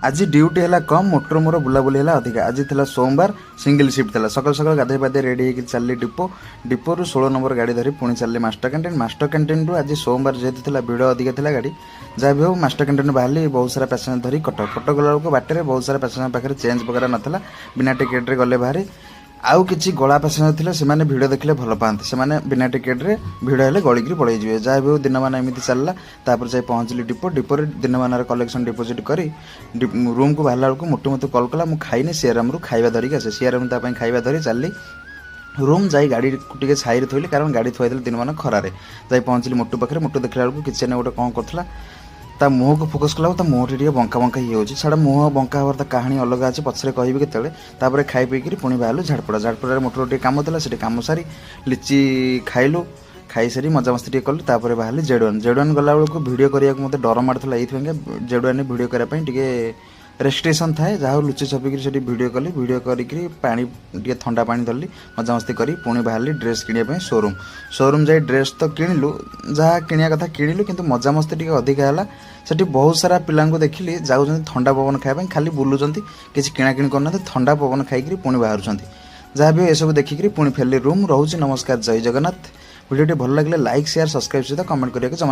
आज ड्यूटी है कम मोटर मोर बुलाबुली है अधिक। आज था सोमवार सिंगल शिफ्ट था सकाल सकाल गाधे पाधे रेडी होकर चलि डिपो रु 16 नंबर गाड़ी धरी पुणी चलि मास्टर कैंटीन रु आज सोमवार जेहेतु था भिड़ अधिक था गाड़ी जहाँ भी हो मास्टर कैंटीन बाहरी बहुत सारा पैसेंजर धरी कटक गला बाटे बहुत सारा पैसेंजर पाखे चेंज वगैरह नाला बिना टिकेट रे गले बाहरी आउ किसी गला पैसेंजर थे से भिड़ देखले भल पाते से बिना टिकेट रे भिड़ हेले गलिक पलि जाए जहाँ भी हो दिन मान एमती चलला तापर जाए पहुँचली डिपो दिन मान कलेक्शन डिपोजिट करी रूम को बाहर बेलू मुटु मत कल कला मुझे खाइनी सीआरएम रु खाଇବା धरिकी आसे सीआरएम तापाई खाଇବା धरी चलली रूम जाई गाड़ी टे छाई थोली कारण गाड़ी थोड़ी दिन मान खरारे जाई पहुँचली मुटु पाखे मुटु देखला बेलू किचेन गोटे कौन करता ता मुह को फोकस कला मुह टे बंका बंका हो छाड़ा मुह बंका हबार कहानी अलग अच्छे पछरे कहि के खाई पीकि पुणी बाहर झाड़पड़ा मोटर टे कम था से कम सारी लिची खाइलु खाई सारी मजामस्ती टे कलु तापर बाहर जेड1 गला बेलू भिडियो करने को मत डर मार्ला ये जेड1 भिडियो करने रेस्ट्रिक्शन थाए जहाँ लुचि छपिकी से भिडियो कली भिडियो करी पानी टे थंडा पानी धरली मजामस्ती करी पुणी बाहर ड्रेस किणा शोरूम जाए ड्रेस तो किणिलु जहाँ किणिया कथा किणिलु किंतु मजामस्ती टे अधिक है सेठी बहुत सारा पिला देखिली जाऊँ थंडा पवन खायापी खाली बुलूँ किसी किणाकिणी करना थंडा पवन खाई पुणी बाहर जहाँ भी यह सब देखिक पुणी फेरली रूम रोचे। नमस्कार, जय जगन्नाथ। वीडियो भल लगे लाइक शेयर सब्सक्राइब सहित कमेंट करिए।